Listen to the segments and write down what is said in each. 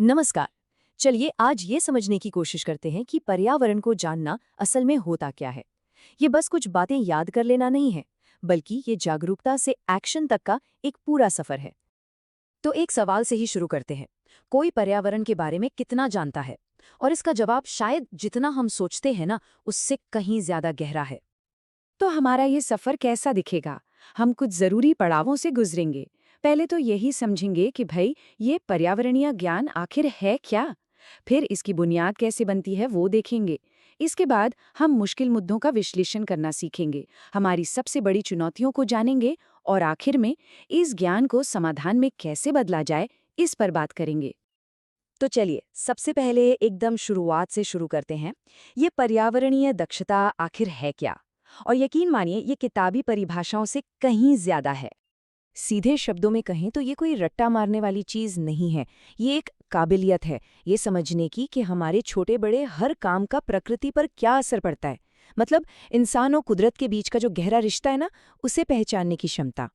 नमस्कार। चलिए आज ये समझने की कोशिश करते हैं कि पर्यावरण को जानना असल में होता क्या है। ये बस कुछ बातें याद कर लेना नहीं है, बल्कि ये जागरूकता से एक्शन तक का एक पूरा सफर है। तो एक सवाल से ही शुरू करते हैं। कोई पर्यावरण के बारे में कितना जानता है? और इसका जवाब शायद जितना हम सोचते हैं ना, उससे कहीं ज्यादा गहरा है। तो हमारा ये सफर कैसा दिखेगा? हम कुछ जरूरी पड़ावों से गुजरेंगे। पहले तो यही समझेंगे कि भाई ये पर्यावरणीय ज्ञान आखिर है क्या। फिर इसकी बुनियाद कैसे बनती है वो देखेंगे। इसके बाद हम मुश्किल मुद्दों का विश्लेषण करना सीखेंगे, हमारी सबसे बड़ी चुनौतियों को जानेंगे और आखिर में इस ज्ञान को समाधान में कैसे बदला जाए, इस पर बात करेंगे। तो चलिए सबसे पहले एकदम शुरुआत से शुरू करते हैं। ये पर्यावरणीय दक्षता आखिर है क्या? और यकीन मानिए ये किताबी परिभाषाओं से कहीं ज्यादा है। सीधे शब्दों में कहें तो ये कोई रट्टा मारने वाली चीज नहीं है। ये एक काबिलियत है, ये समझने की कि हमारे छोटे बड़े हर काम का प्रकृति पर क्या असर पड़ता है। मतलब इंसान और कुदरत के बीच का जो गहरा रिश्ता है ना, उसे पहचानने की क्षमता।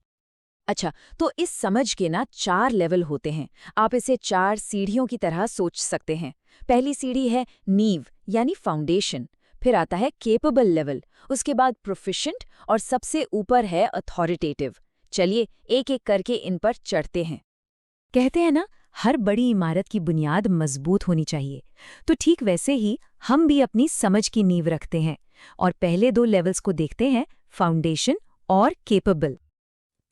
अच्छा, तो इस समझ के ना 4 लेवल होते हैं। आप इसे 4 सीढ़ियों की तरह सोच सकते हैं। पहली सीढ़ी है नींव यानी फाउंडेशन। फिर आता है केपेबल लेवल, उसके बाद प्रोफिशिएंट और सबसे ऊपर है अथॉरिटेटिव। चलिए एक एक करके इन पर चढ़ते हैं। कहते हैं ना, हर बड़ी इमारत की बुनियाद मजबूत होनी चाहिए। तो ठीक वैसे ही हम भी अपनी समझ की नींव रखते हैं और पहले 2 लेवल्स को देखते हैं, फाउंडेशन और केपेबल।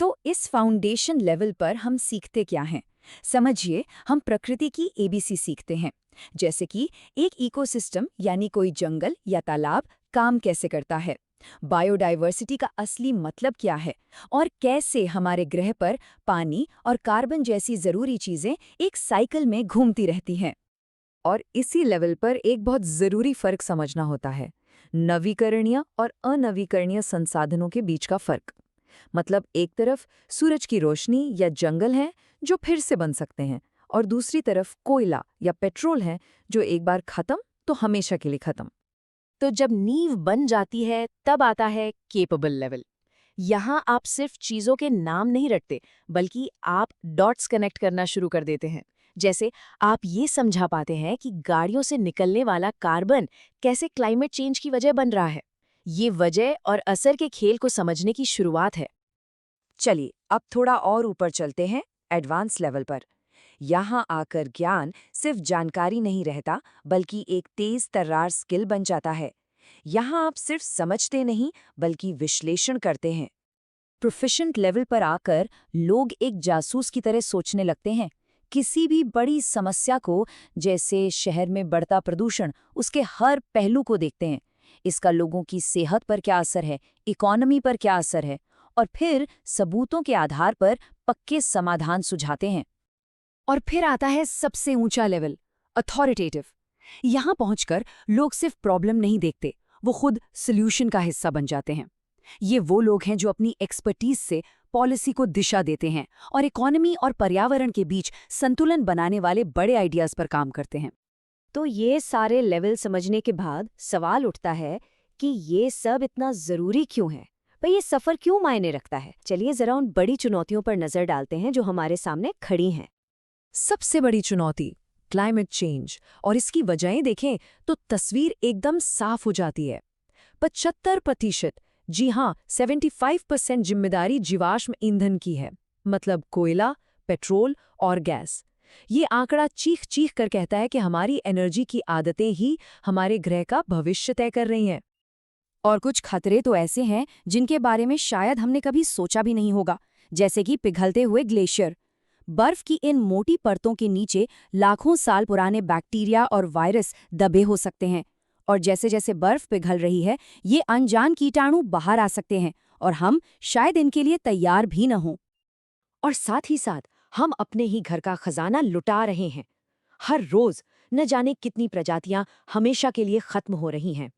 तो इस फाउंडेशन लेवल पर हम सीखते क्या हैं? समझिए, हम प्रकृति की एबीसी सीखते हैं। जैसे कि एक इकोसिस्टम यानी कोई जंगल या तालाब काम कैसे करता है, बायोडायवर्सिटी का असली मतलब क्या है, और कैसे हमारे ग्रह पर पानी और कार्बन जैसी जरूरी चीजें एक साइकिल में घूमती रहती हैं। और इसी लेवल पर एक बहुत जरूरी फर्क समझना होता है, नवीकरणीय और अनवीकरणीय संसाधनों के बीच का फर्क। मतलब एक तरफ सूरज की रोशनी या जंगल है जो फिर से बन सकते हैं, और दूसरी तरफ कोयला या पेट्रोल है जो एक बार खत्म तो हमेशा के लिए खत्म। तो जब नींव बन जाती है तब आता है केपेबल लेवल। यहाँ आप सिर्फ चीजों के नाम नहीं रटते, बल्कि आप डॉट्स कनेक्ट करना शुरू कर देते हैं। जैसे आप ये समझा पाते हैं कि गाड़ियों से निकलने वाला कार्बन कैसे क्लाइमेट चेंज की वजह बन रहा है। ये वजह और असर के खेल को समझने की शुरुआत है। चलिए अब थोड़ा और ऊपर चलते हैं, एडवांस लेवल पर। यहाँ आकर ज्ञान सिर्फ जानकारी नहीं रहता, बल्कि एक तेज तर्रार स्किल बन जाता है। यहाँ आप सिर्फ समझते नहीं, बल्कि विश्लेषण करते हैं। प्रोफिशिएंट लेवल पर आकर लोग एक जासूस की तरह सोचने लगते हैं। किसी भी बड़ी समस्या को, जैसे शहर में बढ़ता प्रदूषण, उसके हर पहलू को देखते हैं। इसका लोगों की सेहत पर क्या असर है, इकोनॉमी पर क्या असर है, और फिर सबूतों के आधार पर पक्के समाधान सुझाते हैं। और फिर आता है सबसे ऊंचा लेवल, अथॉरिटेटिव। यहां पहुंचकर लोग सिर्फ प्रॉब्लम नहीं देखते, वो खुद सॉल्यूशन का हिस्सा बन जाते हैं। ये वो लोग हैं जो अपनी एक्सपर्टीज से पॉलिसी को दिशा देते हैं और इकोनॉमी और पर्यावरण के बीच संतुलन बनाने वाले बड़े आइडियाज पर काम करते हैं। तो ये सारे लेवल समझने के बाद सवाल उठता है कि ये सब इतना जरूरी क्यों है? भाई ये सफर क्यों मायने रखता है? चलिए जरा उन बड़ी चुनौतियों पर नजर डालते हैं जो हमारे सामने खड़ी हैं। सबसे बड़ी चुनौती क्लाइमेट चेंज, और इसकी वजहें देखें तो तस्वीर एकदम साफ हो जाती है। 75%, जी हाँ 75% जिम्मेदारी जीवाश्म ईंधन की है। मतलब कोयला, पेट्रोल और गैस। ये आंकड़ा चीख चीख कर कहता है कि हमारी एनर्जी की आदतें ही हमारे ग्रह का भविष्य तय कर रही हैं। और कुछ खतरे तो ऐसे हैं जिनके बारे में शायद हमने कभी सोचा भी नहीं होगा, जैसे कि पिघलते हुए ग्लेशियर। बर्फ की इन मोटी परतों के नीचे लाखों साल पुराने बैक्टीरिया और वायरस दबे हो सकते हैं। और जैसे जैसे बर्फ पिघल रही है, ये अनजान कीटाणु बाहर आ सकते हैं और हम शायद इनके लिए तैयार भी न हों। और साथ ही साथ हम अपने ही घर का खजाना लुटा रहे हैं। हर रोज न जाने कितनी प्रजातियां हमेशा के लिए खत्म हो रही हैं।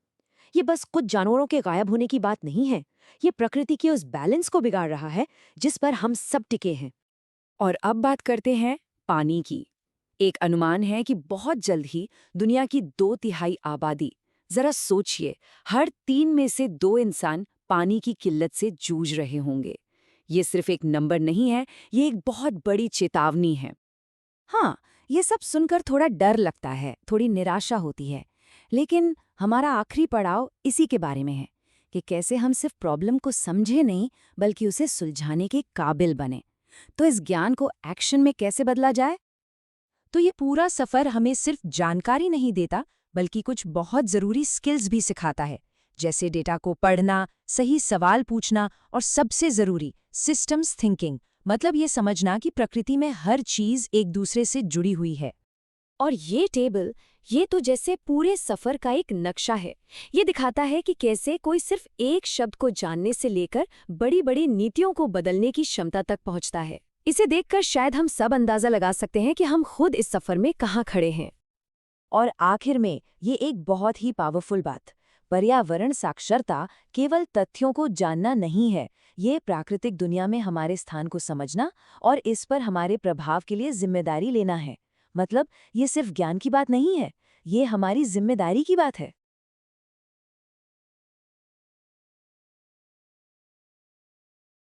ये बस कुछ जानवरों के गायब होने की बात नहीं है, ये प्रकृति के उस बैलेंस को बिगाड़ रहा है जिस पर हम सब टिके हैं। और अब बात करते हैं पानी की। एक अनुमान है कि बहुत जल्द ही दुनिया की 2/3 आबादी, जरा सोचिए, हर 3 में से 2 इंसान पानी की किल्लत से जूझ रहे होंगे। ये सिर्फ एक नंबर नहीं है, ये एक बहुत बड़ी चेतावनी है। हाँ, ये सब सुनकर थोड़ा डर लगता है, थोड़ी निराशा होती है। लेकिन हमारा आखिरी पड़ाव इसी के बारे में है कि कैसे हम सिर्फ प्रॉब्लम को समझे नहीं, बल्कि उसे सुलझाने के काबिल बने। तो इस ज्ञान को एक्शन में कैसे बदला जाए? तो ये पूरा सफ़र हमें सिर्फ जानकारी नहीं देता, बल्कि कुछ बहुत ज़रूरी स्किल्स भी सिखाता है, जैसे डेटा को पढ़ना, सही सवाल पूछना और सबसे ज़रूरी सिस्टम्स थिंकिंग, मतलब ये समझना कि प्रकृति में हर चीज़ एक दूसरे से जुड़ी हुई है। और ये टेबल, ये तो जैसे पूरे सफर का एक नक्शा है। ये दिखाता है कि कैसे कोई सिर्फ एक शब्द को जानने से लेकर बड़ी बड़ी नीतियों को बदलने की क्षमता तक पहुंचता है। इसे देखकर शायद हम सब अंदाजा लगा सकते हैं कि हम खुद इस सफर में कहाँ खड़े हैं। और आखिर में ये एक बहुत ही पावरफुल बात, पर्यावरण साक्षरता केवल तथ्यों को जानना नहीं है, ये प्राकृतिक दुनिया में हमारे स्थान को समझना और इस पर हमारे प्रभाव के लिए जिम्मेदारी लेना है। मतलब ये सिर्फ ज्ञान की बात नहीं है, ये हमारी जिम्मेदारी की बात है।